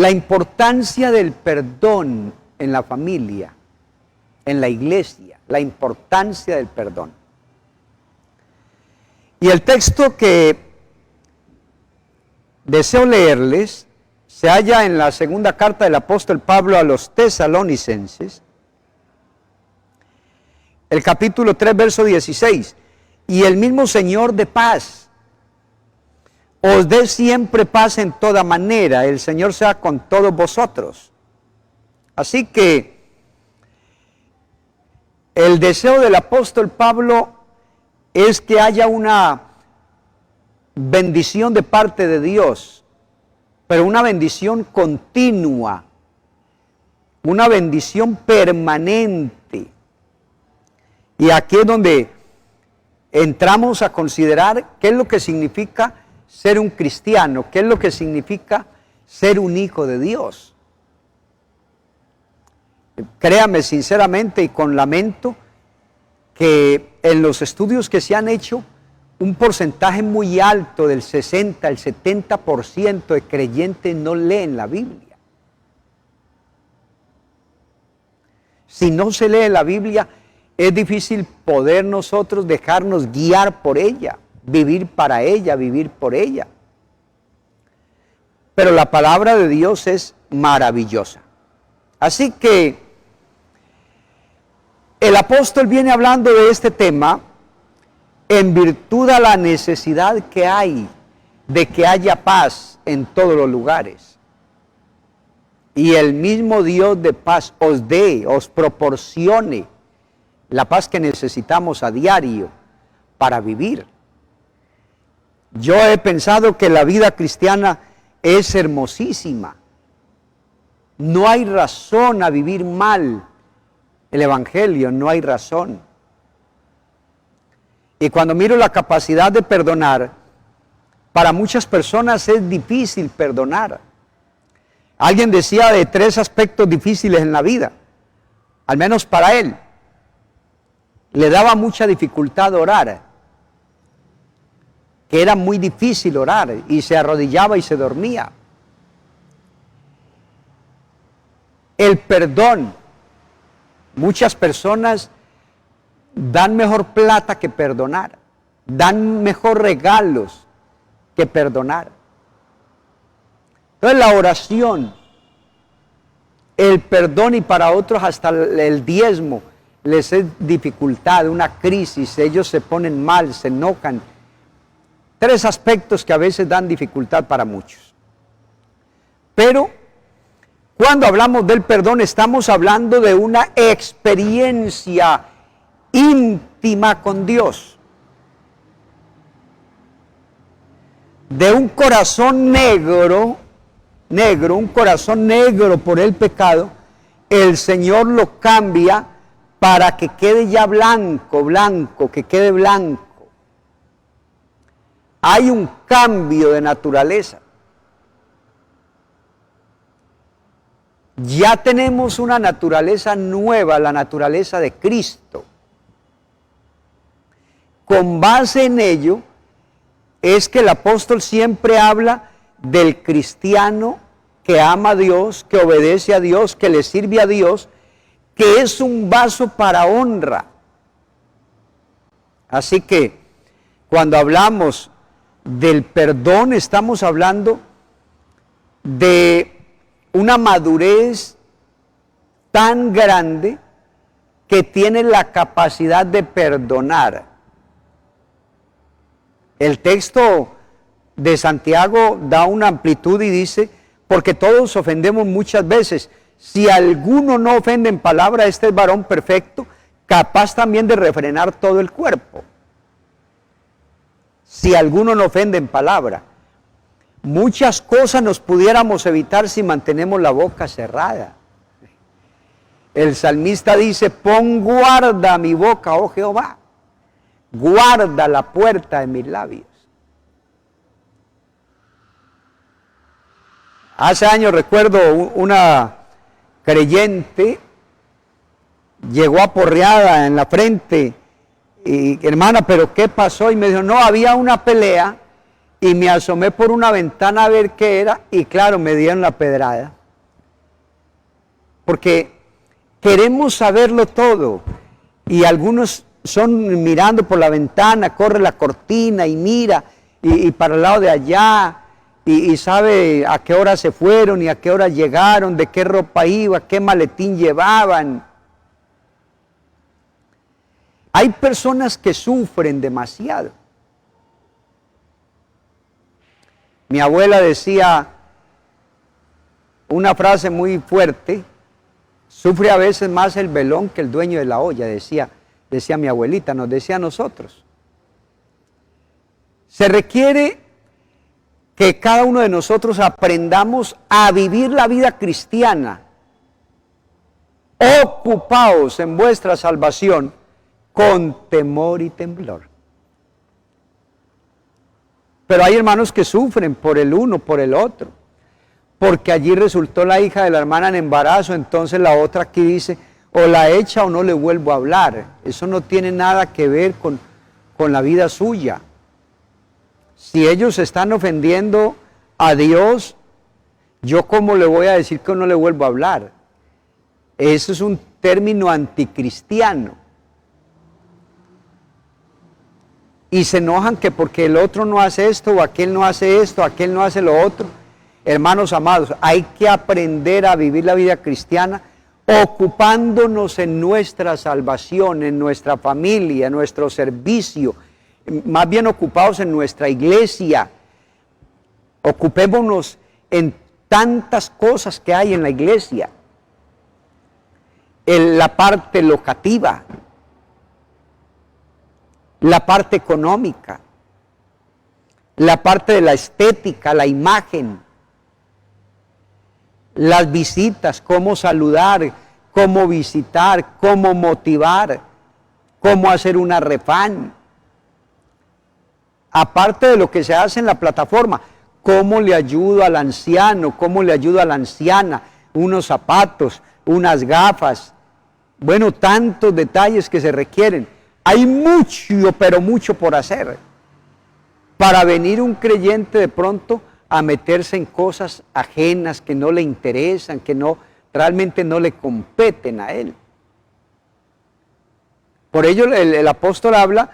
la importancia del perdón en la familia, en la iglesia, la importancia del perdón. Y el texto que deseo leerles se halla en la segunda carta del apóstol Pablo a los tesalonicenses, el capítulo 3, verso 16. Y el mismo Señor de paz os dé siempre paz en toda manera, el Señor sea con todos vosotros. Así que el deseo del apóstol Pablo es que haya una bendición de parte de Dios, pero una bendición continua, una bendición permanente. Y aquí es donde entramos a considerar qué es lo que significa ser un cristiano, qué es lo que significa ser un hijo de Dios. Créame sinceramente y con lamento que en los estudios que se han hecho, un porcentaje muy alto del 60, el 70% de creyentes no leen la Biblia. Si no se lee la Biblia, es difícil poder nosotros dejarnos guiar por ella, vivir para ella, vivir por ella. Pero la palabra de Dios es maravillosa. Así que el apóstol viene hablando de este tema en virtud a la necesidad que hay de que haya paz en todos los lugares. Y el mismo Dios de paz os dé, os proporcione la paz que necesitamos a diario para vivir. Yo he pensado que la vida cristiana es hermosísima. No hay razón a vivir mal el Evangelio, no hay razón. Y cuando miro la capacidad de perdonar, para muchas personas es difícil perdonar. Alguien decía de 3 aspectos difíciles en la vida, al menos para él. Le daba mucha dificultad orar, que era muy difícil orar, y se arrodillaba y se dormía. El perdón. Muchas personas dan mejor plata que perdonar, dan mejor regalos que perdonar. Entonces la oración, el perdón, y para otros hasta el diezmo les es dificultad, una crisis, ellos se ponen mal, se enojan. 3 aspectos que a veces dan dificultad para muchos. Pero cuando hablamos del perdón, estamos hablando de una experiencia íntima con Dios. De un corazón negro, un corazón negro por el pecado, el Señor lo cambia para que quede ya blanco, que quede blanco. Hay un cambio de naturaleza. Ya tenemos una naturaleza nueva, la naturaleza de Cristo. Con base en ello, es que el apóstol siempre habla del cristiano que ama a Dios, que obedece a Dios, que le sirve a Dios, que es un vaso para honra. Así que, cuando hablamos del perdón, estamos hablando de una madurez tan grande que tiene la capacidad de perdonar. El texto de Santiago da una amplitud y dice, porque todos ofendemos muchas veces. Si alguno no ofende en palabra, este es varón perfecto, capaz también de refrenar todo el cuerpo. Si alguno no ofende en palabra. Muchas cosas nos pudiéramos evitar si mantenemos la boca cerrada. El salmista dice, pon guarda mi boca, oh Jehová, guarda la puerta de mis labios. Hace años recuerdo una creyente, llegó aporreada en la frente, y hermana, ¿pero qué pasó? Y me dijo, no, había una pelea y me asomé por una ventana a ver qué era, y claro, me dieron la pedrada. Porque queremos saberlo todo, y algunos son mirando por la ventana, corre la cortina y mira, y para el lado de allá, y sabe a qué hora se fueron y a qué hora llegaron, de qué ropa iba, qué maletín llevaban. Hay personas que sufren demasiado. Mi abuela decía una frase muy fuerte: sufre a veces más el velón que el dueño de la olla, decía mi abuelita, nos decía a nosotros. Se requiere que cada uno de nosotros aprendamos a vivir la vida cristiana, ocupaos en vuestra salvación con temor y temblor. Pero hay hermanos que sufren por el uno, por el otro, porque allí resultó la hija de la hermana en embarazo, entonces la otra aquí dice, o la echa o no le vuelvo a hablar. Eso no tiene nada que ver con la vida suya. Si ellos están ofendiendo a Dios, ¿yo cómo le voy a decir que no le vuelvo a hablar? Eso es un término anticristiano. Y se enojan que porque el otro no hace esto, o aquel no hace esto, aquel no hace lo otro. Hermanos amados, hay que aprender a vivir la vida cristiana ocupándonos en nuestra salvación, en nuestra familia, en nuestro servicio, más bien ocupados en nuestra iglesia. Ocupémonos en tantas cosas que hay en la iglesia, en la parte locativa, la parte económica, la parte de la estética, la imagen, las visitas, cómo saludar, cómo visitar, cómo motivar, cómo hacer una refán. Aparte de lo que se hace en la plataforma, cómo le ayudo al anciano, cómo le ayudo a la anciana, unos zapatos, unas gafas. Bueno, tantos detalles que se requieren. Hay mucho, pero mucho por hacer para venir un creyente de pronto a meterse en cosas ajenas que no le interesan, que realmente no le competen a él. Por ello el apóstol habla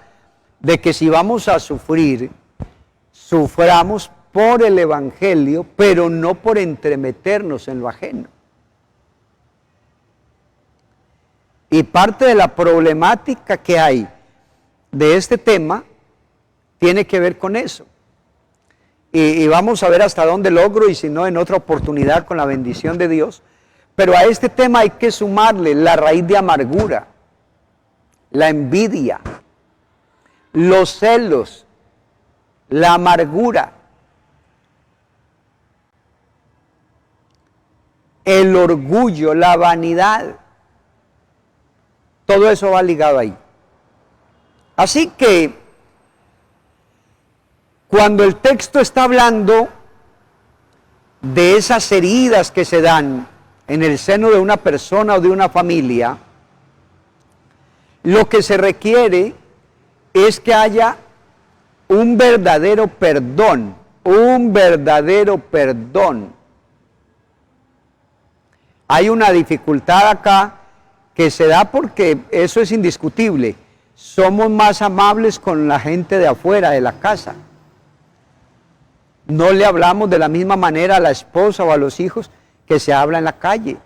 de que si vamos a sufrir, suframos por el evangelio, pero no por entremeternos en lo ajeno. Y parte de la problemática que hay de este tema tiene que ver con eso. Y vamos a ver hasta dónde logro, y si no, en otra oportunidad con la bendición de Dios. Pero a este tema hay que sumarle la raíz de amargura, la envidia, los celos, la amargura, el orgullo, la vanidad. Todo eso va ligado ahí. Así que, cuando el texto está hablando de esas heridas que se dan en el seno de una persona o de una familia, lo que se requiere es que haya un verdadero perdón, un verdadero perdón. Hay una dificultad acá que se da porque eso es indiscutible. Somos más amables con la gente de afuera de la casa. No le hablamos de la misma manera a la esposa o a los hijos que se habla en la calle.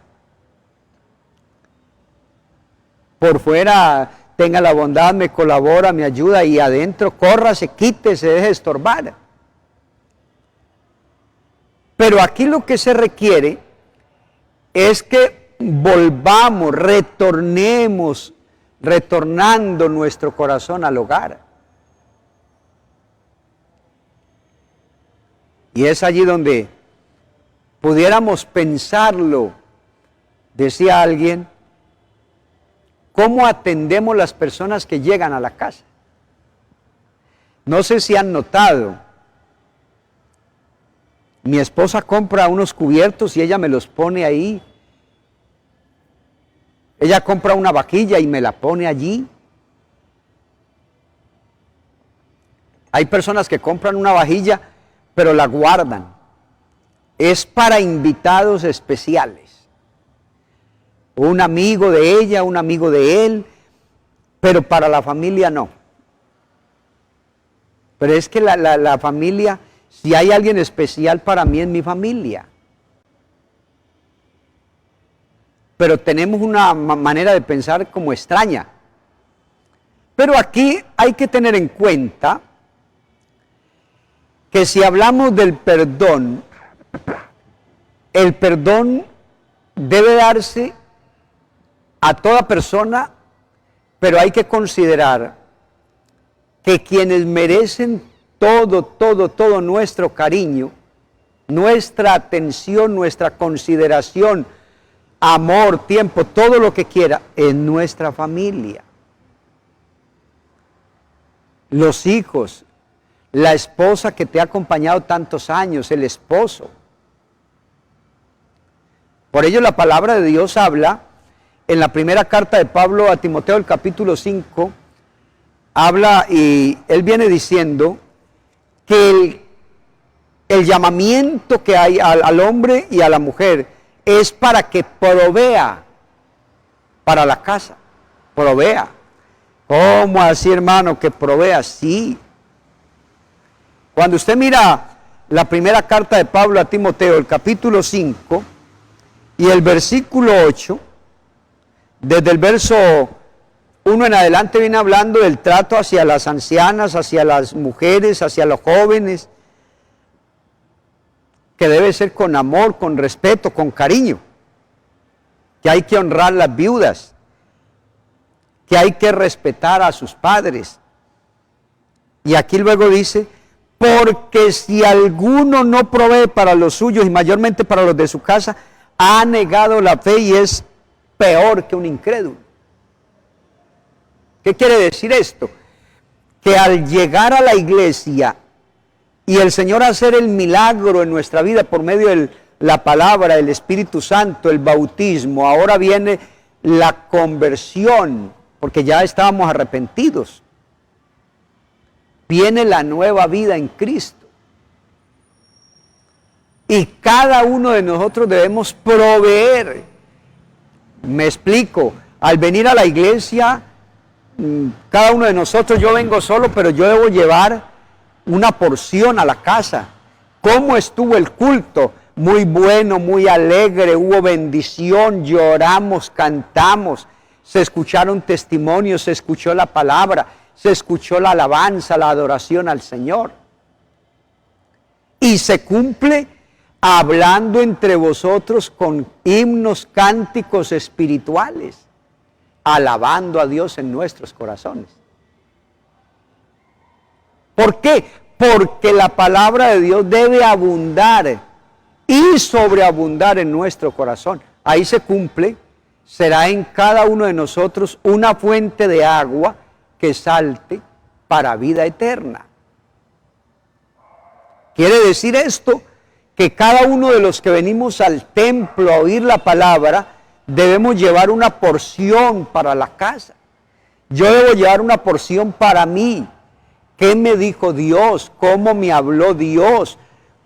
Por fuera, tenga la bondad, me colabora, me ayuda, y adentro, córrase, quítese, deje de estorbar. Pero aquí lo que se requiere es que volvamos, retornando nuestro corazón al hogar. Y es allí donde pudiéramos pensarlo, decía alguien, cómo atendemos las personas que llegan a la casa. No sé si han notado, mi esposa compra unos cubiertos y ella me los pone ahí. Ella compra una vajilla y me la pone allí. Hay personas que compran una vajilla pero la guardan. Es para invitados especiales. Un amigo de ella, un amigo de él, pero para la familia no. Pero es que la familia, si hay alguien especial para mí, es mi familia. Pero tenemos una manera de pensar como extraña. Pero aquí hay que tener en cuenta que si hablamos del perdón, el perdón debe darse a toda persona, pero hay que considerar que quienes merecen todo nuestro cariño, nuestra atención, nuestra consideración, amor, tiempo, todo lo que quiera, es nuestra familia. Los hijos, la esposa que te ha acompañado tantos años, el esposo. Por ello la palabra de Dios habla, en la primera carta de Pablo a Timoteo, el capítulo 5, habla y él viene diciendo que el llamamiento que hay al hombre y a la mujer es para que provea para la casa, provea. ¿Cómo así, hermano, que provea? Sí. Cuando usted mira la primera carta de Pablo a Timoteo, el capítulo 5 y el versículo 8, desde el verso 1 en adelante viene hablando del trato hacia las ancianas, hacia las mujeres, hacia los jóvenes, que debe ser con amor, con respeto, con cariño, que hay que honrar las viudas, que hay que respetar a sus padres. Y aquí luego dice, porque si alguno no provee para los suyos y mayormente para los de su casa, ha negado la fe y es peor que un incrédulo. ¿Qué quiere decir esto? Que al llegar a la iglesia y el Señor hacer el milagro en nuestra vida por medio de la palabra, el Espíritu Santo, el bautismo, ahora viene la conversión, porque ya estábamos arrepentidos. Viene la nueva vida en Cristo. Y cada uno de nosotros debemos proveer. Me explico, al venir a la iglesia, cada uno de nosotros, yo vengo solo, pero yo debo llevar una porción a la casa. ¿Cómo estuvo el culto? Muy bueno, muy alegre, hubo bendición, lloramos, cantamos, se escucharon testimonios, se escuchó la palabra, se escuchó la alabanza, la adoración al Señor. Y se cumple hablando entre vosotros con himnos, cánticos espirituales, alabando a Dios en nuestros corazones. ¿Por qué? Porque la palabra de Dios debe abundar y sobreabundar en nuestro corazón. Ahí se cumple, será en cada uno de nosotros una fuente de agua que salte para vida eterna. Quiere decir esto que cada uno de los que venimos al templo a oír la palabra debemos llevar una porción para la casa. Yo debo llevar una porción para mí. ¿Qué me dijo Dios? ¿Cómo me habló Dios?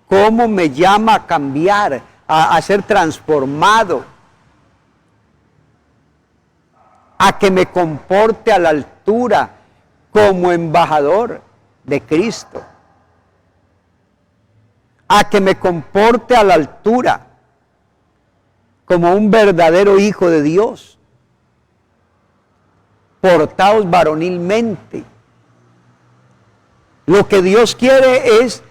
¿Cómo me llama a cambiar, a ser transformado? A que me comporte a la altura como embajador de Cristo. A que me comporte a la altura como un verdadero hijo de Dios. Portaos varonilmente. Lo que Dios quiere es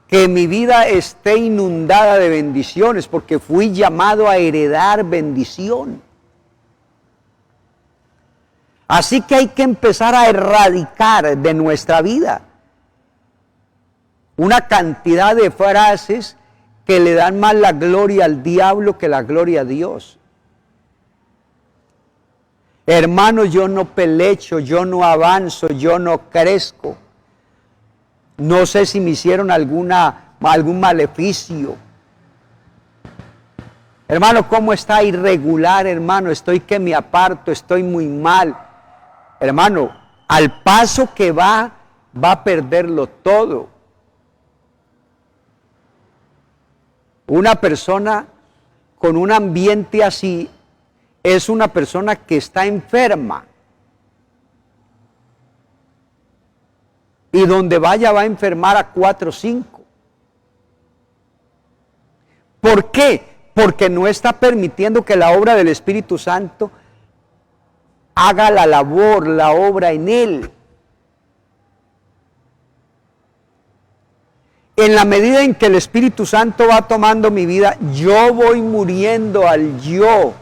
que mi vida esté inundada de bendiciones, porque fui llamado a heredar bendición. Así que hay que empezar a erradicar de nuestra vida una cantidad de frases que le dan más la gloria al diablo que la gloria a Dios. Hermano, yo no pelecho, yo no avanzo, yo no crezco. No sé si me hicieron algún maleficio. Hermano, ¿cómo está irregular, hermano? Estoy que me aparto, estoy muy mal. Hermano, al paso que va a perderlo todo. Una persona con un ambiente así es una persona que está enferma. Y donde vaya va a enfermar a 4 o 5. ¿Por qué? Porque no está permitiendo que la obra del Espíritu Santo haga la labor, la obra en él. En la medida en que el Espíritu Santo va tomando mi vida, yo voy muriendo al yo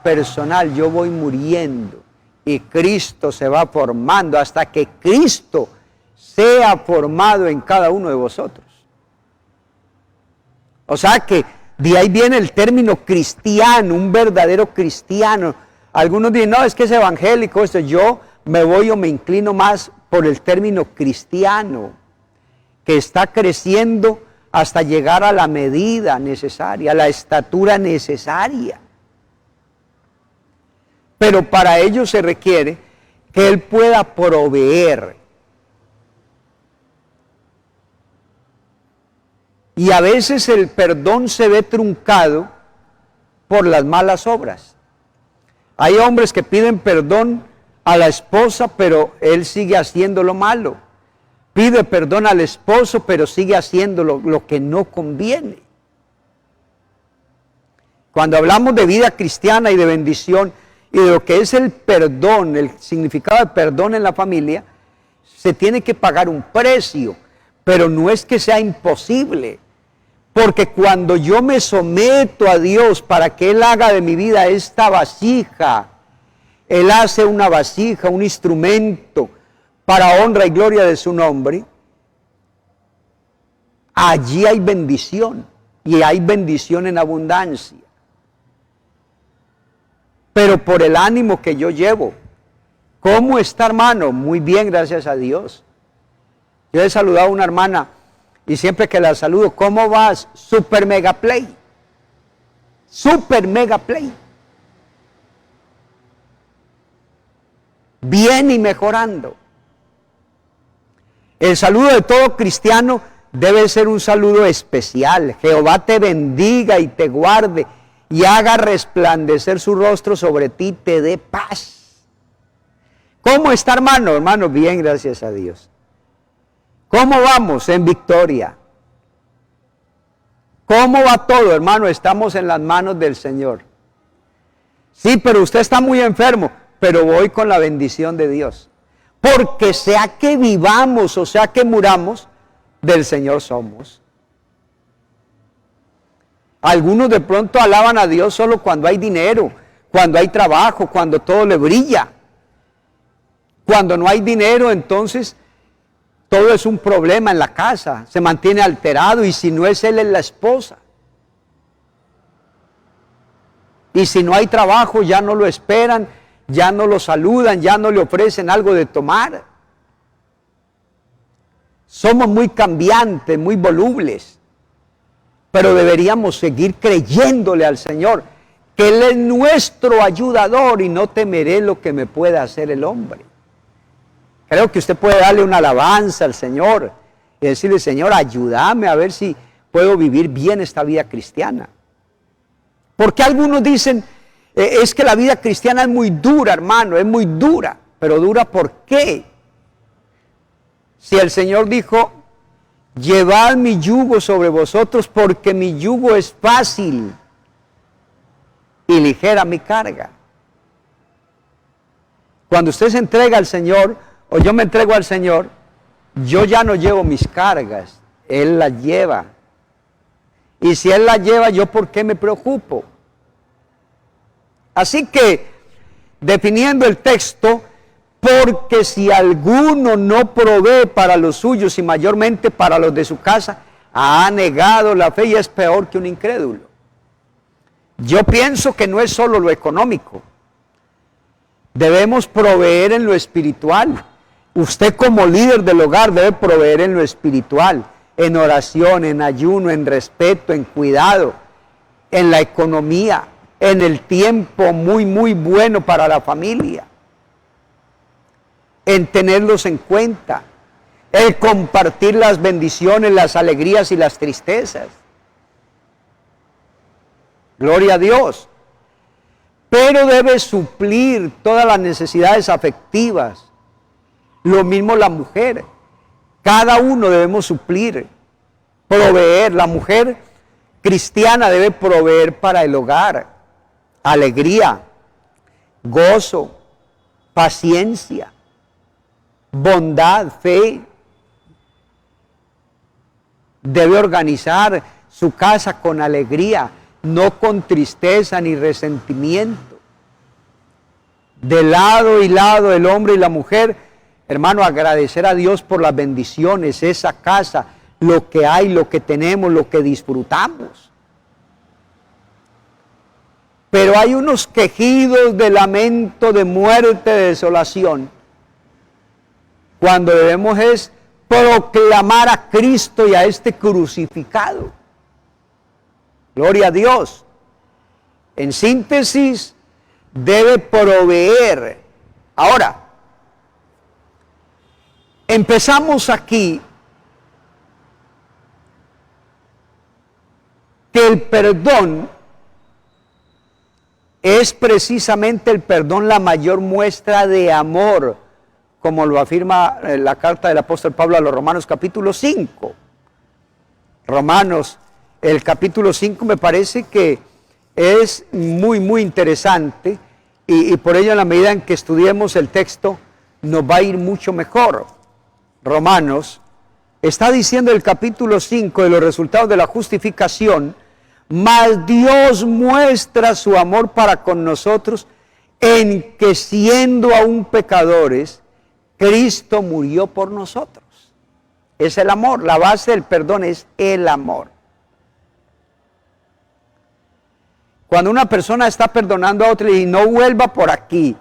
personal, yo voy muriendo. Y Cristo se va formando hasta que Cristo sea formado en cada uno de vosotros. O sea que de ahí viene el término cristiano, un verdadero cristiano. Algunos dicen, no, es que es evangélico esto. Yo me voy o me inclino más por el término cristiano, que está creciendo hasta llegar a la medida necesaria, a la estatura necesaria. Pero para ello se requiere que Él pueda proveer. Y a veces el perdón se ve truncado por las malas obras. Hay hombres que piden perdón a la esposa, pero él sigue haciendo lo malo. Pide perdón al esposo, pero sigue haciendo lo que no conviene. Cuando hablamos de vida cristiana y de bendición y de lo que es el perdón, el significado de perdón en la familia, se tiene que pagar un precio, pero no es que sea imposible. Porque cuando yo me someto a Dios para que Él haga de mi vida esta vasija, Él hace una vasija, un instrumento para honra y gloria de su nombre, allí hay bendición, y hay bendición en abundancia. Pero por el ánimo que yo llevo. ¿Cómo está, hermano? Muy bien, gracias a Dios. Yo he saludado a una hermana y siempre que la saludo, ¿cómo vas? Super mega play. Super mega play. Bien y mejorando. El saludo de todo cristiano debe ser un saludo especial. Jehová te bendiga y te guarde y haga resplandecer su rostro sobre ti, te dé paz. ¿Cómo está, hermano? Hermano, bien, gracias a Dios. ¿Cómo vamos? En victoria. ¿Cómo va todo, hermano? Estamos en las manos del Señor. Sí, pero usted está muy enfermo, pero voy con la bendición de Dios. Porque sea que vivamos o sea que muramos, del Señor somos. Algunos de pronto alaban a Dios solo cuando hay dinero, cuando hay trabajo, cuando todo le brilla. Cuando no hay dinero, entonces todo es un problema en la casa, se mantiene alterado, y si no es él, es la esposa. Y si no hay trabajo, ya no lo esperan, ya no lo saludan, ya no le ofrecen algo de tomar. Somos muy cambiantes, muy volubles, pero deberíamos seguir creyéndole al Señor, que Él es nuestro ayudador y no temeré lo que me pueda hacer el hombre. Creo que usted puede darle una alabanza al Señor y decirle, Señor, ayúdame a ver si puedo vivir bien esta vida cristiana. Porque algunos dicen, es que la vida cristiana es muy dura, hermano, es muy dura. Pero dura, ¿por qué? Si el Señor dijo, llevad mi yugo sobre vosotros porque mi yugo es fácil y ligera mi carga. Cuando usted se entrega al Señor, o yo me entrego al Señor, yo ya no llevo mis cargas, Él las lleva. Y si Él las lleva, ¿yo por qué me preocupo? Así que, definiendo el texto, porque si alguno no provee para los suyos y mayormente para los de su casa, ha negado la fe y es peor que un incrédulo. Yo pienso que no es solo lo económico. Debemos proveer en lo espiritual. Usted como líder del hogar debe proveer en lo espiritual, en oración, en ayuno, en respeto, en cuidado, en la economía, en el tiempo muy, muy bueno para la familia, en tenerlos en cuenta, en compartir las bendiciones, las alegrías y las tristezas. Gloria a Dios. Pero debe suplir todas las necesidades afectivas. Lo mismo la mujer. Cada uno debemos suplir, proveer. La mujer cristiana debe proveer para el hogar alegría, gozo, paciencia, bondad, fe. Debe organizar su casa con alegría, no con tristeza ni resentimiento. De lado y lado el hombre y la mujer, hermano, agradecer a Dios por las bendiciones, esa casa, lo que hay, lo que tenemos, lo que disfrutamos. Pero hay unos quejidos de lamento, de muerte, de desolación, cuando debemos es proclamar a Cristo y a este crucificado. Gloria a Dios. En síntesis, debe proveer. Ahora, empezamos aquí que el perdón es precisamente el perdón la mayor muestra de amor, como lo afirma la carta del apóstol Pablo a los Romanos capítulo 5. Romanos, el capítulo 5 me parece que es muy interesante y por ello en la medida en que estudiemos el texto nos va a ir mucho mejor. Romanos está diciendo el capítulo 5 de los resultados de la justificación, mas Dios muestra su amor para con nosotros en que siendo aún pecadores, Cristo murió por nosotros. Es el amor, la base del perdón es el amor. Cuando una persona está perdonando a otra y no vuelva por aquí,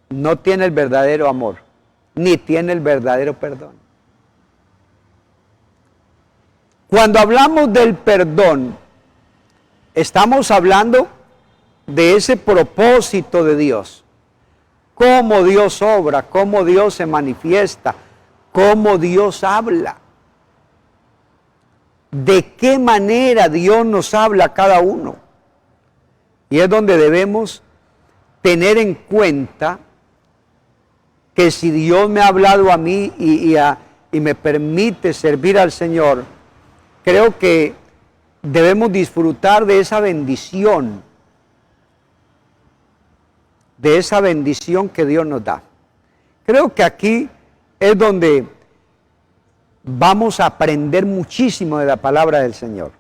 no tiene el verdadero amor, ni tiene el verdadero perdón. Cuando hablamos del perdón, estamos hablando de ese propósito de Dios. Cómo Dios obra, cómo Dios se manifiesta, cómo Dios habla. De qué manera Dios nos habla a cada uno. Y es donde debemos tener en cuenta que si Dios me ha hablado a mí y me permite servir al Señor, creo que debemos disfrutar de esa bendición que Dios nos da. Creo que aquí es donde vamos a aprender muchísimo de la palabra del Señor.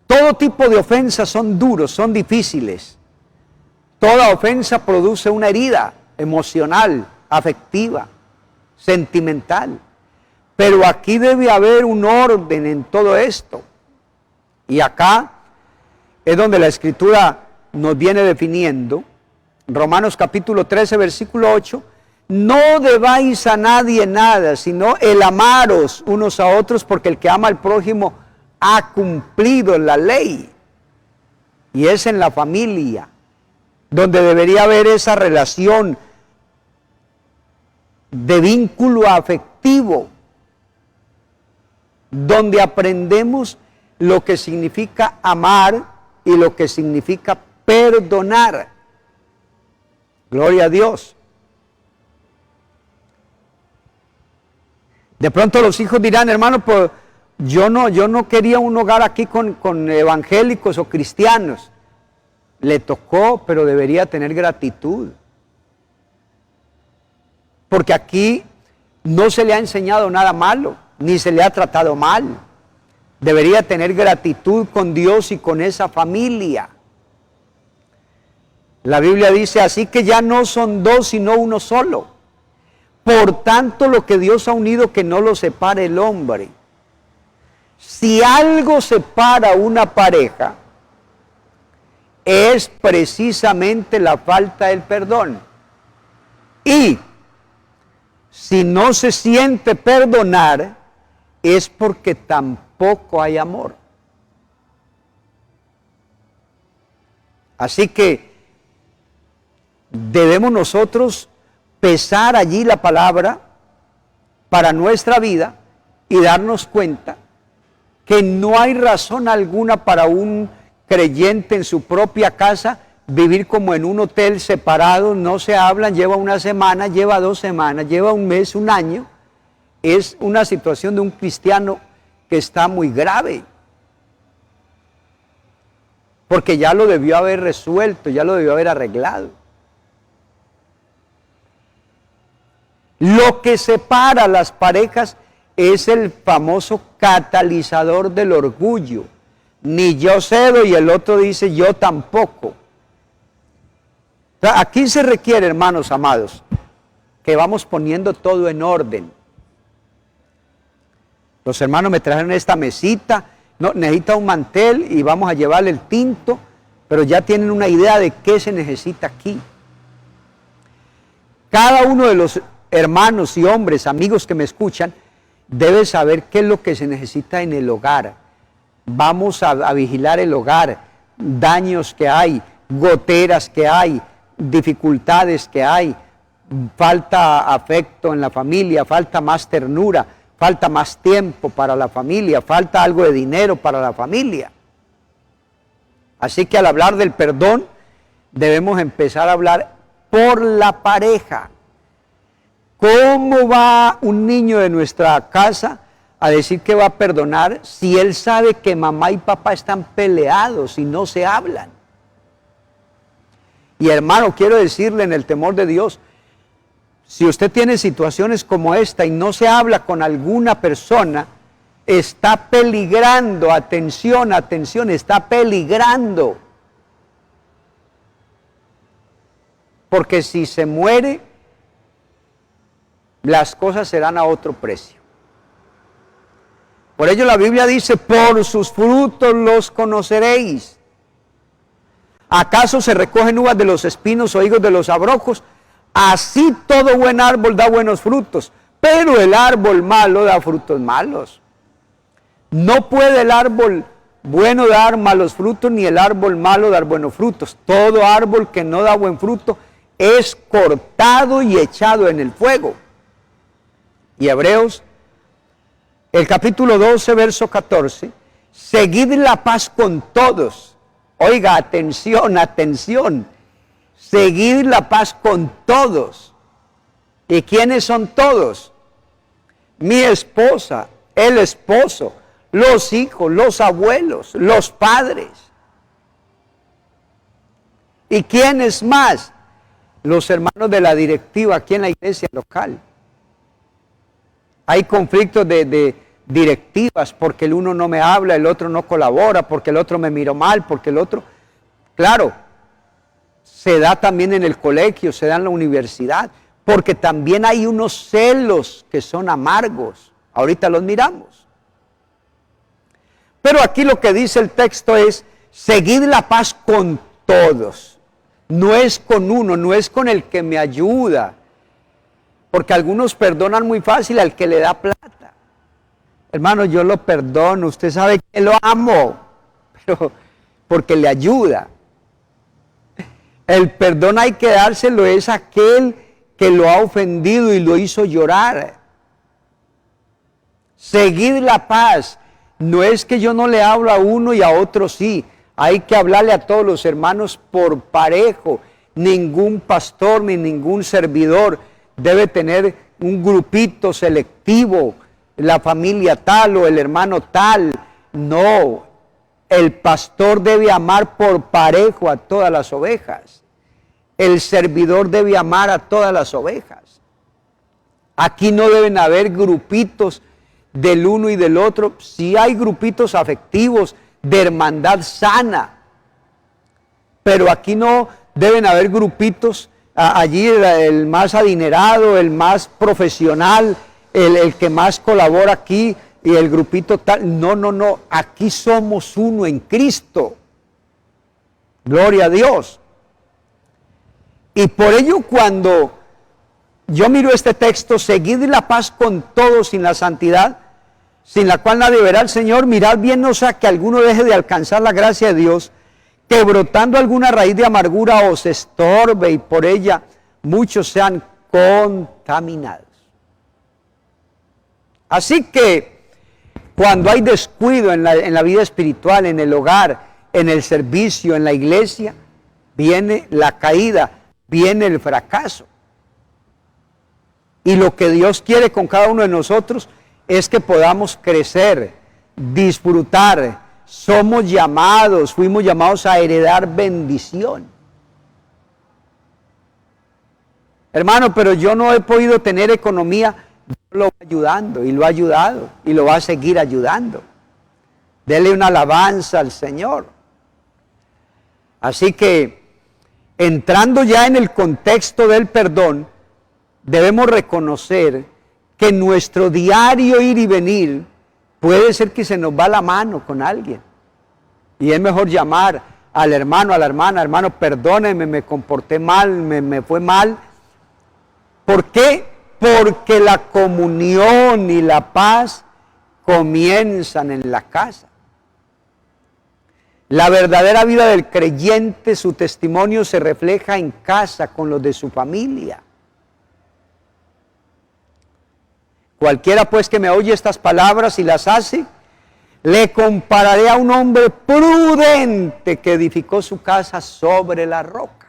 Todo tipo de ofensas son duros, son difíciles. Toda ofensa produce una herida emocional, afectiva, sentimental. Pero aquí debe haber un orden en todo esto. Y acá es donde la Escritura nos viene definiendo. Romanos capítulo 13, versículo 8. No debáis a nadie nada, sino el amaros unos a otros, porque el que ama al prójimo ha cumplido la ley. Y es en la familia donde debería haber esa relación de vínculo afectivo, donde aprendemos lo que significa amar y lo que significa perdonar. Gloria a Dios. De pronto los hijos dirán, hermano, pues yo no quería un hogar aquí con evangélicos o cristianos. Le tocó, pero debería tener gratitud. Porque aquí no se le ha enseñado nada malo, ni se le ha tratado mal. Debería tener gratitud con Dios y con esa familia. La Biblia dice, así que ya no son dos, sino uno solo. Por tanto, lo que Dios ha unido, que no lo separe el hombre. Si algo separa una pareja, es precisamente la falta del perdón. Y si no se siente perdonar, es porque tampoco hay amor. Así que debemos nosotros pesar allí la palabra para nuestra vida y darnos cuenta que no hay razón alguna para un creyente en su propia casa vivir como en un hotel separado, no se hablan, lleva una semana, lleva 2 semanas, lleva un mes, un año. Es una situación de un cristiano que está muy grave, porque ya lo debió haber resuelto, ya lo debió haber arreglado. Lo que separa a las parejas es el famoso catalizador del orgullo. Ni yo cedo y el otro dice yo tampoco. Aquí se requiere, hermanos amados, que vamos poniendo todo en orden. Los hermanos me trajeron esta mesita, no, necesita un mantel y vamos a llevarle el tinto, pero ya tienen una idea de qué se necesita aquí. Cada uno de los hermanos y hombres, amigos que me escuchan, debe saber qué es lo que se necesita en el hogar. Vamos a vigilar el hogar, daños que hay, goteras que hay, dificultades que hay, falta afecto en la familia, falta más ternura, falta más tiempo para la familia, falta algo de dinero para la familia. Así que al hablar del perdón, debemos empezar a hablar por la pareja. ¿Cómo va un niño de nuestra casa a decir que va a perdonar si él sabe que mamá y papá están peleados y no se hablan? Y hermano, quiero decirle en el temor de Dios, si usted tiene situaciones como esta y no se habla con alguna persona, está peligrando, atención, atención, está peligrando. Porque si se muere, las cosas serán a otro precio. Por ello la Biblia dice, por sus frutos los conoceréis. ¿Acaso se recogen uvas de los espinos o higos de los abrojos? Así todo buen árbol da buenos frutos, pero el árbol malo da frutos malos. No puede el árbol bueno dar malos frutos, ni el árbol malo dar buenos frutos. Todo árbol que no da buen fruto es cortado y echado en el fuego. Y Hebreos, el capítulo 12, verso 14, seguid la paz con todos. Oiga, atención, atención. Seguid la paz con todos. ¿Y quiénes son todos? Mi esposa, el esposo, los hijos, los abuelos, los padres. ¿Y quiénes más? Los hermanos de la directiva aquí en la iglesia local. Hay conflictos de directivas porque el uno no me habla, el otro no colabora, porque el otro me miró mal, porque el otro... Claro, se da también en el colegio, se da en la universidad, porque también hay unos celos que son amargos. Ahorita los miramos. Pero aquí lo que dice el texto es, seguid la paz con todos. No es con uno, no es con el que me ayuda. Porque algunos perdonan muy fácil al que le da plata. Hermano, yo lo perdono, usted sabe que lo amo, pero porque le ayuda. El perdón hay que dárselo es a aquel que lo ha ofendido y lo hizo llorar. Seguid la paz. No es que yo no le hablo a uno y a otro sí. Hay que hablarle a todos los hermanos por parejo. Ningún pastor ni ningún servidor debe tener un grupito selectivo, la familia tal o el hermano tal. No, el pastor debe amar por parejo a todas las ovejas. El servidor debe amar a todas las ovejas. Aquí no deben haber grupitos del uno y del otro. Sí hay grupitos afectivos de hermandad sana, pero aquí no deben haber grupitos. Allí el más adinerado, el más profesional, el que más colabora aquí y el grupito tal. No, no, no. Aquí somos uno en Cristo. Gloria a Dios. Y por ello cuando yo miro este texto, seguid la paz con todos sin la santidad, sin la cual nadie verá al Señor, mirad bien no sea que alguno deje de alcanzar la gracia de Dios, que brotando alguna raíz de amargura os estorbe y por ella muchos sean contaminados. Así que Cuando hay descuido en la vida espiritual, en el hogar, en el servicio, en la iglesia, viene la caída, viene el fracaso. Y lo que Dios quiere con cada uno de nosotros es que podamos crecer, disfrutar. Somos llamados, fuimos llamados a heredar bendición. Hermano, pero yo no he podido tener economía. Dios lo va ayudando y lo ha ayudado y lo va a seguir ayudando. Dele una alabanza al Señor. Así que, entrando ya en el contexto del perdón, debemos reconocer que en nuestro diario ir y venir puede ser que se nos va la mano con alguien. Y es mejor llamar al hermano, a la hermana: hermano, perdóneme, me comporté mal, me fue mal. ¿Por qué? Porque la comunión y la paz comienzan en la casa. La verdadera vida del creyente, su testimonio se refleja en casa con los de su familia. Cualquiera pues que me oye estas palabras y las hace, le compararé a un hombre prudente que edificó su casa sobre la roca.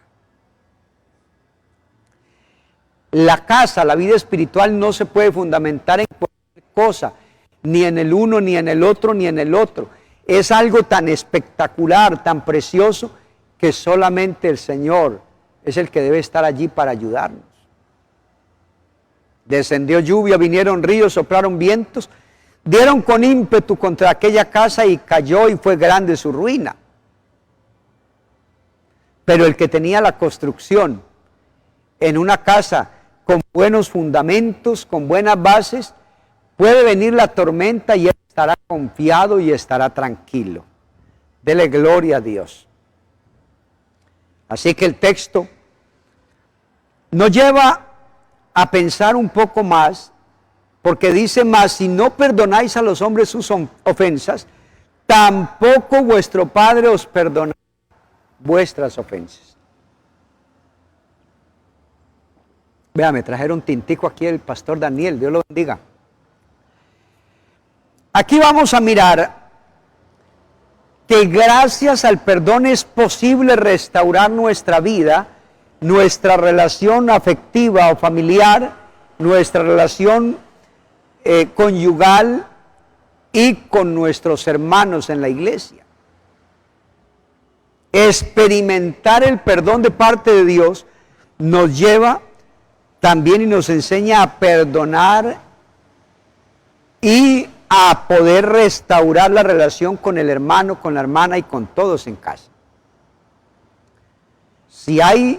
La casa, la vida espiritual no se puede fundamentar en cualquier cosa, ni en el uno, ni en el otro, ni en el otro. Es algo tan espectacular, tan precioso, que solamente el Señor es el que debe estar allí para ayudarnos. Descendió lluvia, vinieron ríos, soplaron vientos, dieron con ímpetu contra aquella casa y cayó, y fue grande su ruina. Pero el que tenía la construcción en una casa con buenos fundamentos, con buenas bases, puede venir la tormenta y él estará confiado y estará tranquilo. Dele gloria a Dios. Así que el texto nos lleva a pensar un poco más, porque dice: mas si no perdonáis a los hombres sus ofensas, tampoco vuestro Padre os perdonará vuestras ofensas. Vea, me trajeron tintico aquí el pastor Daniel, Dios lo bendiga. Aquí vamos a mirar que gracias al perdón es posible restaurar nuestra vida, nuestra relación afectiva o familiar, nuestra relación conyugal y con nuestros hermanos en la iglesia. Experimentar el perdón de parte de Dios nos lleva también y nos enseña a perdonar y a poder restaurar la relación con el hermano, con la hermana y con todos en casa. Si hay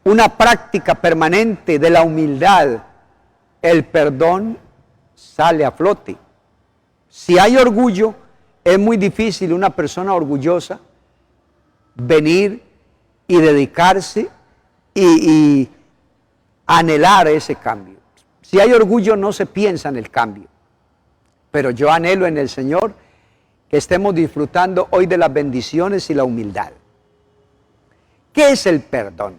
una práctica permanente de la humildad, el perdón sale a flote. Si hay orgullo, es muy difícil una persona orgullosa venir y dedicarse y anhelar ese cambio. Si hay orgullo, no se piensa en el cambio. Pero yo anhelo en el Señor que estemos disfrutando hoy de las bendiciones y la humildad. ¿Qué es el perdón?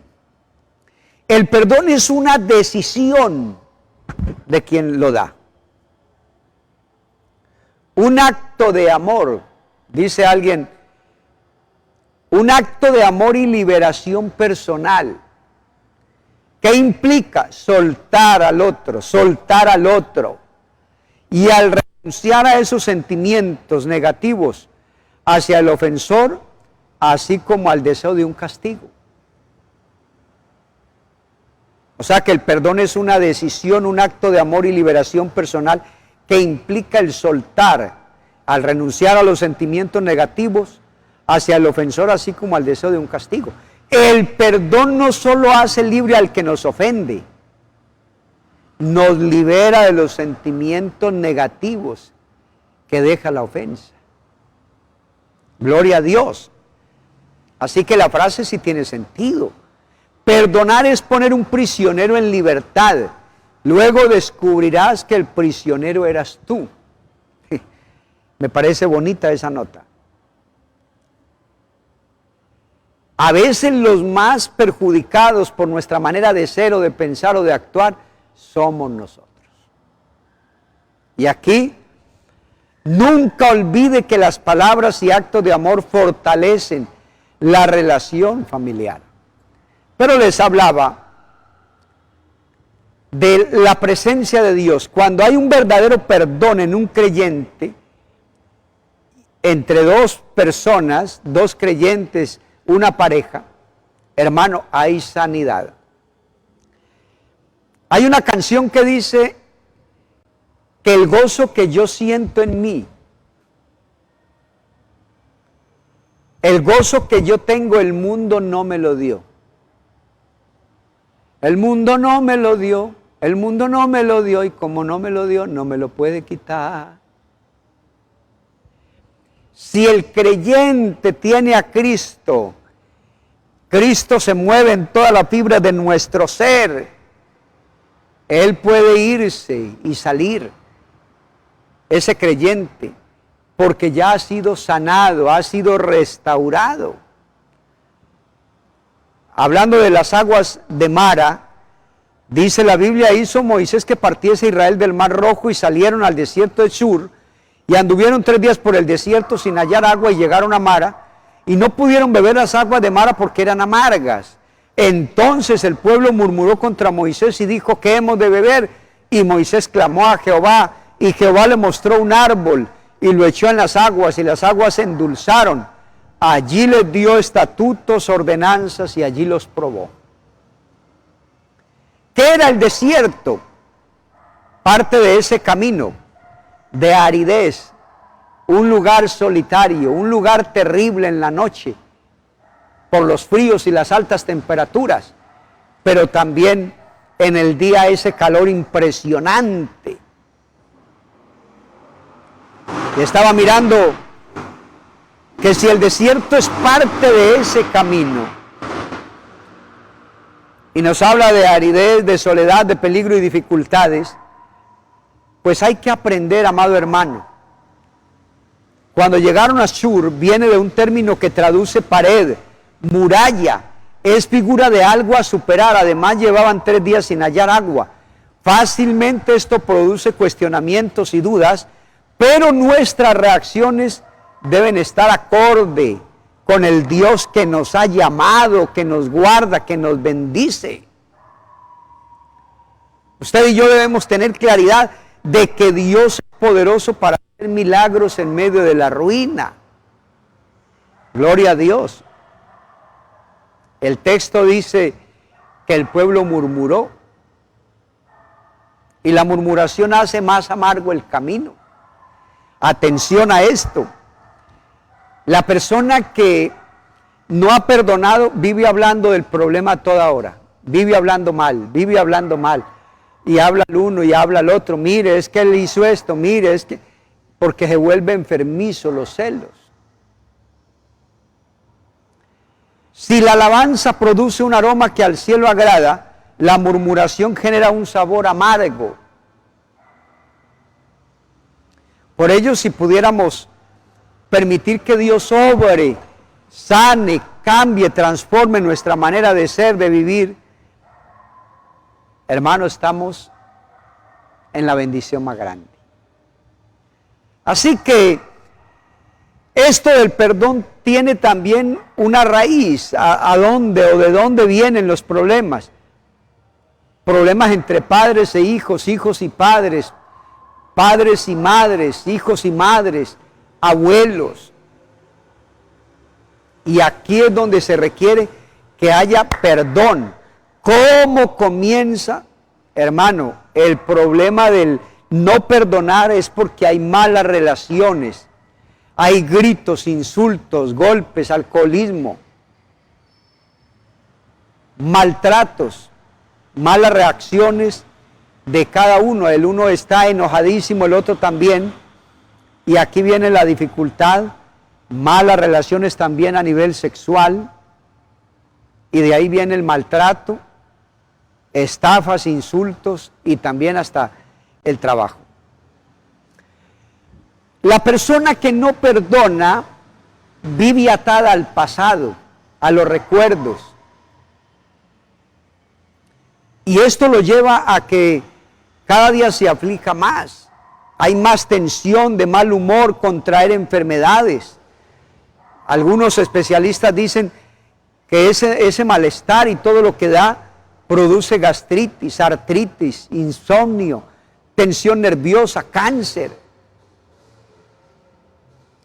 El perdón es una decisión de quien lo da. Un acto de amor, dice alguien, un acto de amor y liberación personal. ¿Qué implica? Soltar al otro. Y al renunciar a esos sentimientos negativos hacia el ofensor, así como al deseo de un castigo. O sea que el perdón es una decisión, un acto de amor y liberación personal que implica el soltar, al renunciar a los sentimientos negativos hacia el ofensor, así como al deseo de un castigo. El perdón no solo hace libre al que nos ofende, nos libera de los sentimientos negativos que deja la ofensa. Gloria a Dios. Así que la frase sí tiene sentido. Perdonar es poner un prisionero en libertad. Luego descubrirás que el prisionero eras tú. Me parece bonita esa nota. A veces los más perjudicados por nuestra manera de ser o de pensar o de actuar somos nosotros. Y aquí Nunca olvide que las palabras y actos de amor fortalecen la relación familiar. Pero les hablaba de la presencia de Dios. Cuando hay un verdadero perdón en un creyente, entre dos personas, dos creyentes, una pareja, hermano, hay sanidad. Hay una canción que dice que el gozo que yo siento en mí, el gozo que yo tengo, el mundo no me lo dio. El mundo no me lo dio, el mundo no me lo dio, y como no me lo dio, no me lo puede quitar. Si el creyente tiene a Cristo, Cristo se mueve en toda la fibra de nuestro ser. Él puede irse y salir, ese creyente, porque ya ha sido sanado, ha sido restaurado. Hablando de las aguas de Mara, dice la Biblia, hizo Moisés que partiese Israel del Mar Rojo y salieron al desierto de Shur y anduvieron 3 días por el desierto sin hallar agua y llegaron a Mara y no pudieron beber las aguas de Mara porque eran amargas. Entonces el pueblo murmuró contra Moisés y dijo, ¿qué hemos de beber? Y Moisés clamó a Jehová y Jehová le mostró un árbol y lo echó en las aguas y las aguas se endulzaron. Allí les dio estatutos, ordenanzas y allí los probó. ¿Qué era el desierto? Parte de ese camino de aridez, un lugar solitario, un lugar terrible en la noche, por los fríos y las altas temperaturas, pero también en el día ese calor impresionante. Y estaba mirando que si el desierto es parte de ese camino, y nos habla de aridez, de soledad, de peligro y dificultades, pues hay que aprender, amado hermano. Cuando llegaron a Shur, viene de un término que traduce pared, muralla, es figura de algo a superar. Además llevaban 3 días sin hallar agua. Fácilmente esto produce cuestionamientos y dudas, pero nuestras reacciones deben estar acorde con el Dios que nos ha llamado, que nos guarda, que nos bendice. Usted y yo debemos tener claridad de que Dios es poderoso para hacer milagros en medio de la ruina. Gloria a Dios. El texto dice que el pueblo murmuró y la murmuración hace más amargo el camino. Atención a esto. La persona que no ha perdonado vive hablando del problema a toda hora, vive hablando mal, y habla el uno y habla el otro, mire, es que él hizo esto, mire, es que, porque se vuelve enfermizo los celos. Si la alabanza produce un aroma que al cielo agrada, la murmuración genera un sabor amargo. Por ello, si pudiéramos permitir que Dios obre, sane, cambie, transforme nuestra manera de ser, de vivir, hermano, estamos en la bendición más grande. Así que esto del perdón tiene también una raíz. ¿A dónde o de dónde vienen los problemas? Problemas entre padres e hijos, hijos y padres, padres y madres, hijos y madres, abuelos. Y aquí es donde se requiere que haya perdón. ¿Cómo comienza? Hermano, el problema del no perdonar es porque hay malas relaciones. Hay gritos, insultos, golpes, alcoholismo, maltratos, malas reacciones de cada uno. El uno está enojadísimo, el otro también. Y aquí viene la dificultad, malas relaciones también a nivel sexual. Y de ahí viene el maltrato, estafas, insultos y también hasta el trabajo. La persona que no perdona vive atada al pasado, a los recuerdos. Y esto lo lleva a que cada día se aflija más, hay más tensión, de mal humor, contraer enfermedades. Algunos especialistas dicen que ese malestar y todo lo que da produce gastritis, artritis, insomnio, tensión nerviosa, cáncer.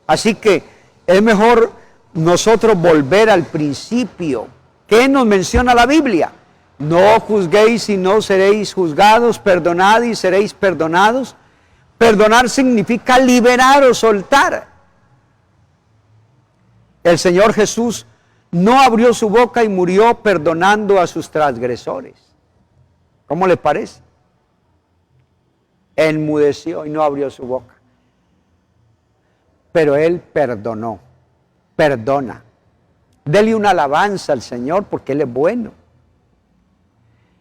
Así que es mejor nosotros volver al principio. ¿Qué nos menciona la Biblia? No juzguéis y no seréis juzgados, perdonad y seréis perdonados. Perdonar significa liberar o soltar. El Señor Jesús no abrió su boca y murió perdonando a sus transgresores. ¿Cómo le parece? Enmudeció y no abrió su boca. Pero Él perdonó, perdona. Dele una alabanza al Señor porque Él es bueno.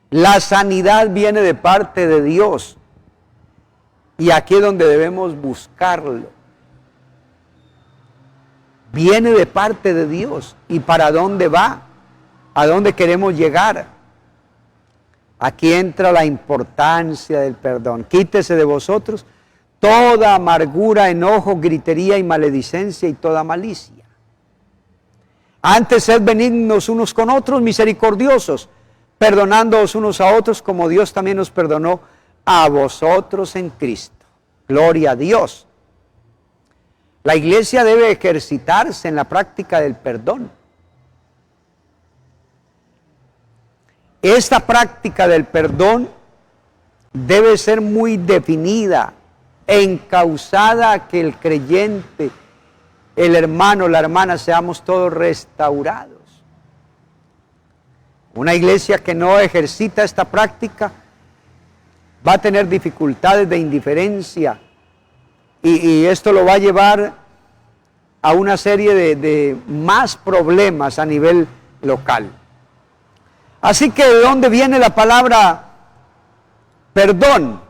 La sanidad viene de parte de Dios. Y aquí es donde debemos buscarlo. Viene de parte de Dios. ¿Y para dónde va? ¿A dónde queremos llegar? Aquí entra la importancia del perdón. Quítese de vosotros toda amargura, enojo, gritería y maledicencia y toda malicia. Antes sed benignos unos con otros, misericordiosos, perdonándoos unos a otros como Dios también nos perdonó a vosotros en Cristo. Gloria a Dios. La iglesia debe ejercitarse en la práctica del perdón. Esta práctica del perdón debe ser muy definida, encauzada a que el creyente, el hermano, la hermana, seamos todos restaurados. Una iglesia que no ejercita esta práctica va a tener dificultades de indiferencia y esto lo va a llevar a una serie de más problemas a nivel local. Así que ¿de dónde viene la palabra perdón?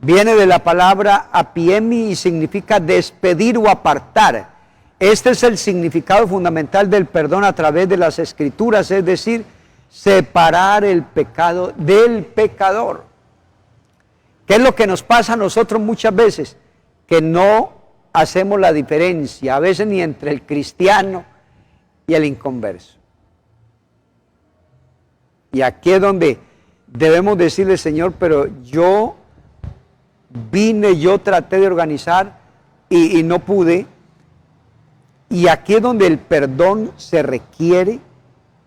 Viene de la palabra apiemi y significa despedir o apartar. Este es el significado fundamental del perdón a través de las Escrituras, es decir, separar el pecado del pecador. ¿Qué es lo que nos pasa a nosotros muchas veces? Que no hacemos la diferencia, a veces ni entre el cristiano y el inconverso. Y aquí es donde debemos decirle, Señor, pero yo traté de organizar y no pude. Y aquí es donde el perdón se requiere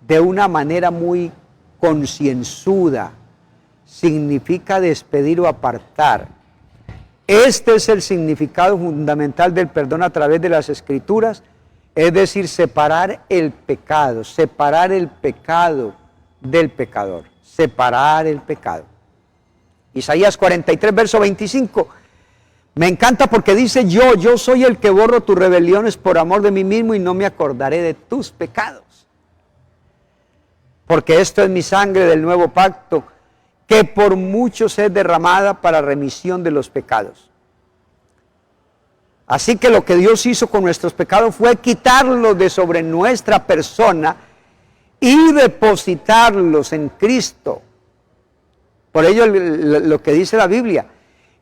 de una manera muy concienzuda. Significa despedir o apartar. Este es el significado fundamental del perdón a través de las Escrituras, es decir, separar el pecado del pecador, separar el pecado. Isaías 43, verso 25, me encanta porque dice, yo soy el que borro tus rebeliones por amor de mí mismo y no me acordaré de tus pecados. Porque esto es mi sangre del nuevo pacto, que por muchos es derramada para remisión de los pecados. Así que lo que Dios hizo con nuestros pecados fue quitarlos de sobre nuestra persona y depositarlos en Cristo. Por ello lo que dice la Biblia,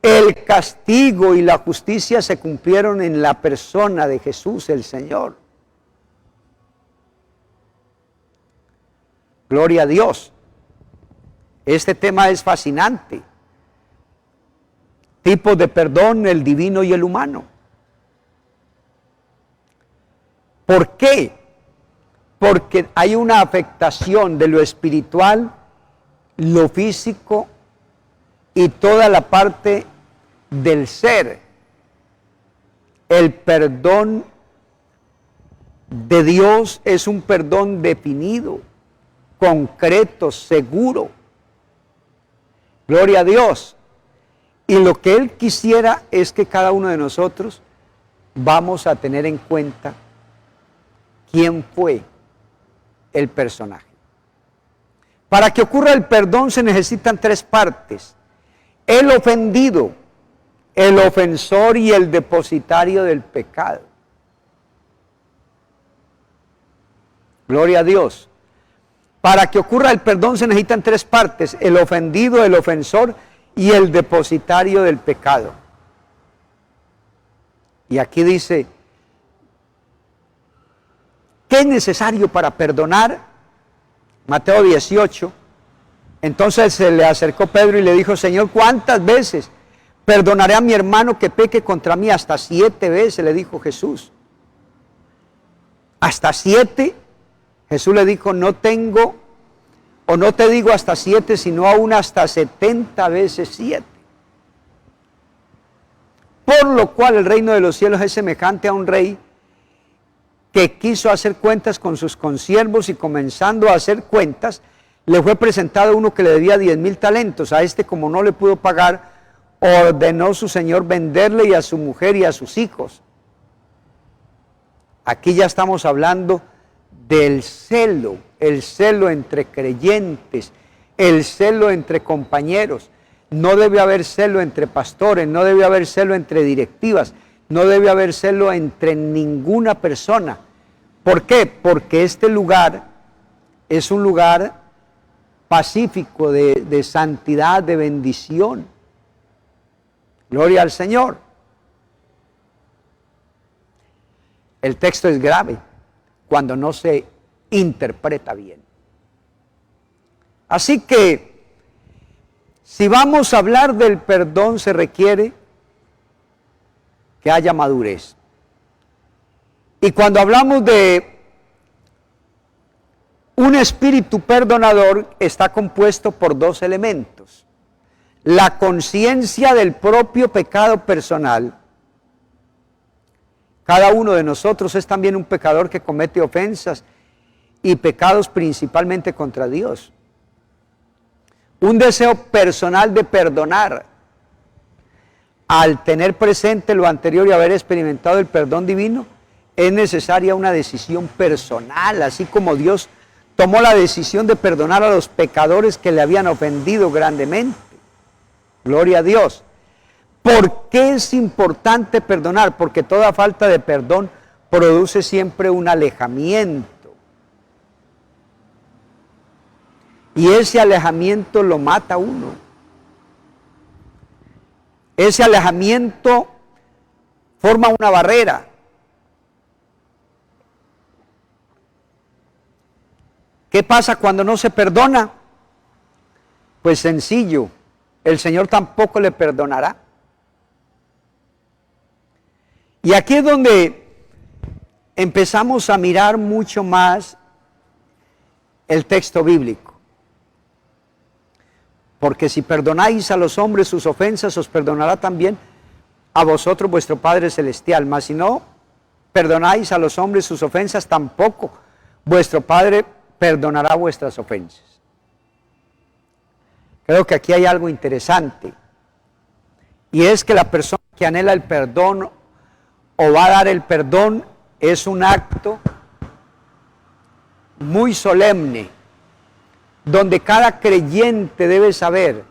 el castigo y la justicia se cumplieron en la persona de Jesús el Señor. Gloria a Dios. Este tema es fascinante. Tipos de perdón, el divino y el humano. ¿Por qué? Porque hay una afectación de lo espiritual, lo físico y toda la parte del ser. El perdón de Dios es un perdón definido, concreto, seguro. Gloria a Dios. Y lo que Él quisiera es que cada uno de nosotros vamos a tener en cuenta quién fue el personaje. Para que ocurra el perdón se necesitan tres partes: el ofendido, el ofensor y el depositario del pecado. Gloria a Dios. Para que ocurra el perdón se necesitan tres partes: el ofendido, el ofensor y el depositario del pecado. Y aquí dice, ¿qué es necesario para perdonar? Mateo 18. Entonces se le acercó Pedro y le dijo, Señor, ¿cuántas veces perdonaré a mi hermano que peque contra mí? Hasta 7 veces, le dijo Jesús. ¿Hasta 7? Jesús le dijo, no tengo, o no te digo hasta 7, sino aún hasta 70 veces 7. Por lo cual el reino de los cielos es semejante a un rey que quiso hacer cuentas con sus consiervos, y comenzando a hacer cuentas, le fue presentado uno que le debía 10,000 talentos. A este, como no le pudo pagar, ordenó su señor venderle, y a su mujer y a sus hijos. Aquí ya estamos hablando del celo, el celo entre creyentes, el celo entre compañeros. No debe haber celo entre pastores, no debe haber celo entre directivas, no debe haber celo entre ninguna persona. ¿Por qué? Porque este lugar es un lugar pacífico, de santidad, de bendición. Gloria al Señor. El texto es grave cuando no se interpreta bien. Así que, si vamos a hablar del perdón, se requiere que haya madurez. Y cuando hablamos de un espíritu perdonador, está compuesto por 2 elementos. La conciencia del propio pecado personal. Cada uno de nosotros es también un pecador que comete ofensas y pecados principalmente contra Dios. Un deseo personal de perdonar. Al tener presente lo anterior y haber experimentado el perdón divino, es necesaria una decisión personal, así como Dios tomó la decisión de perdonar a los pecadores que le habían ofendido grandemente. Gloria a Dios. ¿Por qué es importante perdonar? Porque toda falta de perdón produce siempre un alejamiento. Y ese alejamiento lo mata a uno. Ese alejamiento forma una barrera. ¿Qué pasa cuando no se perdona? Pues sencillo, el Señor tampoco le perdonará. Y aquí es donde empezamos a mirar mucho más el texto bíblico. Porque si perdonáis a los hombres sus ofensas, os perdonará también a vosotros vuestro Padre Celestial. Mas si no perdonáis a los hombres sus ofensas, tampoco vuestro Padre perdonará vuestras ofensas. Creo que aquí hay algo interesante. Y es que la persona que anhela el perdón o va a dar el perdón es un acto muy solemne, donde cada creyente debe saber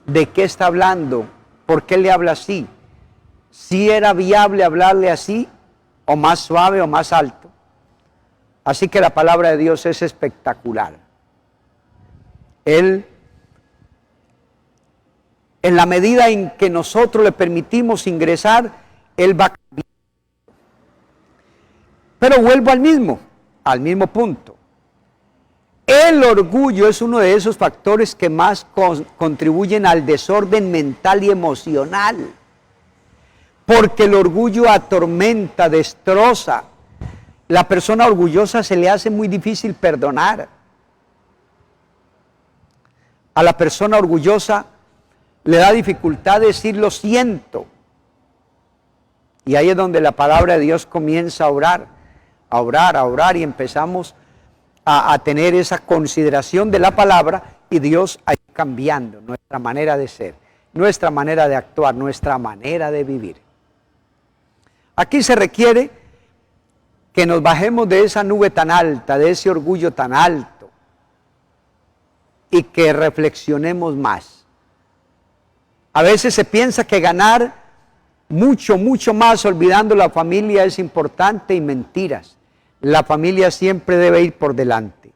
de qué está hablando, por qué le habla así, si era viable hablarle así, o más suave o más alto. Así que la palabra de Dios es espectacular. Él, en la medida en que nosotros le permitimos ingresar, Él va a cambiar. Pero vuelvo al mismo punto. El orgullo es uno de esos factores que más contribuyen al desorden mental y emocional. Porque el orgullo atormenta, destroza. La persona orgullosa se le hace muy difícil perdonar. A la persona orgullosa le da dificultad decir lo siento. Y ahí es donde la palabra de Dios comienza a orar y empezamos a tener esa consideración de la palabra, y Dios ha ido cambiando nuestra manera de ser, nuestra manera de actuar, nuestra manera de vivir. Aquí se requiere que nos bajemos de esa nube tan alta, de ese orgullo tan alto, y que reflexionemos más. A veces se piensa que ganar mucho más olvidando la familia es importante, y mentiras. La familia siempre debe ir por delante.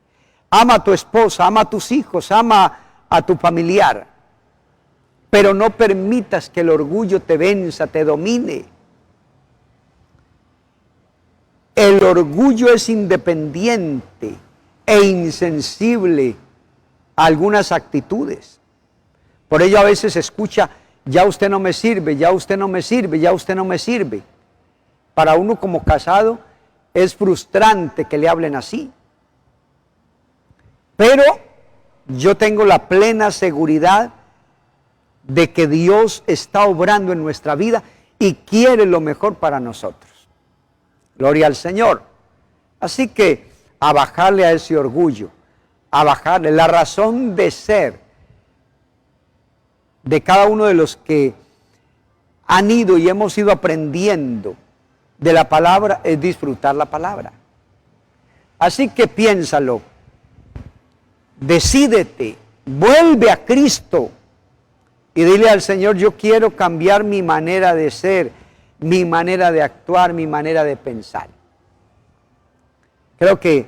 Ama a tu esposa, ama a tus hijos, ama a tu familiar. pero no permitas que el orgullo te venza, te domine. El orgullo es independiente e insensible a algunas actitudes. Por ello a veces se escucha, ya usted no me sirve, ya usted no me sirve, ya usted no me sirve. Para uno como casado es frustrante que le hablen así. Pero yo tengo la plena seguridad de que Dios está obrando en nuestra vida y quiere lo mejor para nosotros. Gloria al Señor. Así que a bajarle a ese orgullo, a bajarle la razón de ser de cada uno de los que han ido y hemos ido aprendiendo de la palabra es disfrutar la palabra. Así que piénsalo, decídete, vuelve a Cristo y dile al Señor, yo quiero cambiar mi manera de ser, mi manera de actuar, mi manera de pensar. Creo que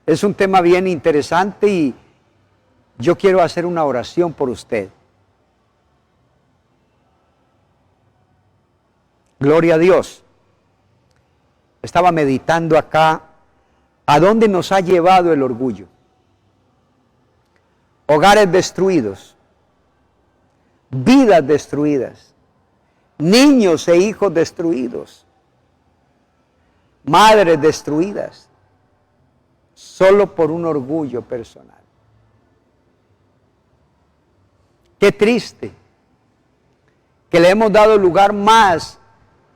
es un tema bien interesante y yo quiero hacer una oración por usted. Gloria a Dios. Estaba meditando acá, ¿a dónde nos ha llevado el orgullo? Hogares destruidos, vidas destruidas, niños e hijos destruidos, madres destruidas, solo por un orgullo personal. Qué triste que le hemos dado lugar más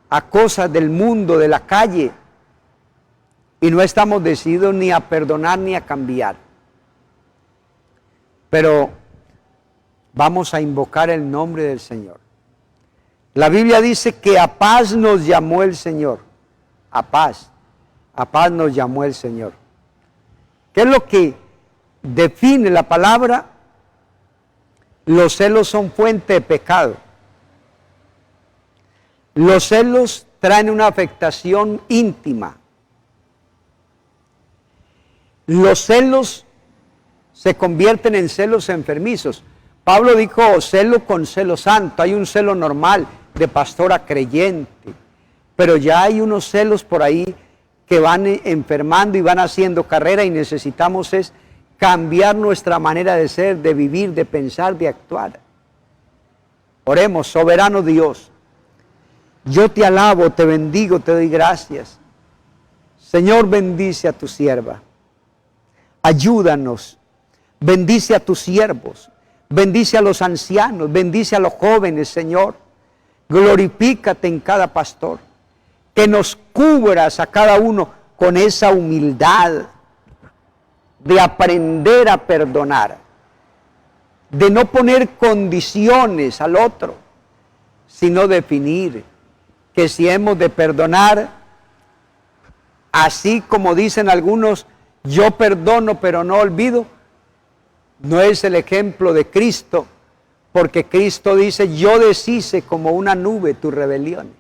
a cosas del mundo, de la calle, y no estamos decididos ni a perdonar ni a cambiar. Pero vamos a invocar el nombre del Señor. La Biblia dice que a paz nos llamó el Señor. A paz nos llamó el Señor. ¿Qué es lo que define la palabra? Los celos son fuente de pecado. Los celos traen una afectación íntima. Los celos se convierten en celos enfermizos. Pablo dijo celo con celo santo. Hay un celo normal de pastor a creyente, pero ya hay unos celos por ahí que van enfermando y van haciendo carrera y necesitamos es cambiar nuestra manera de ser, de vivir, de pensar, de actuar. Oremos, soberano Dios. Yo te alabo, te bendigo, te doy gracias. Señor, bendice a tu sierva. Ayúdanos. Bendice a tus siervos. Bendice a los ancianos. Bendice a los jóvenes, Señor. Glorifícate en cada pastor. Que nos cubras a cada uno con esa humildad de aprender a perdonar. De no poner condiciones al otro, sino definir que si hemos de perdonar, así como dicen algunos, yo perdono pero no olvido, no es el ejemplo de Cristo, porque Cristo dice, yo deshice como una nube tus rebeliones.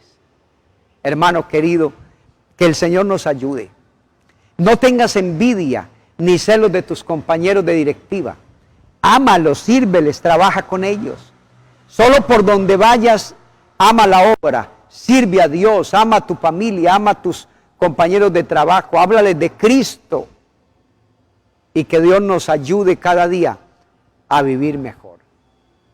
Hermano querido, que el Señor nos ayude. No tengas envidia ni celos de tus compañeros de directiva. Ámalos, sírveles, trabaja con ellos. Solo por donde vayas, ama la obra. Sirve a Dios, ama a tu familia, ama a tus compañeros de trabajo, háblales de Cristo y que Dios nos ayude cada día a vivir mejor.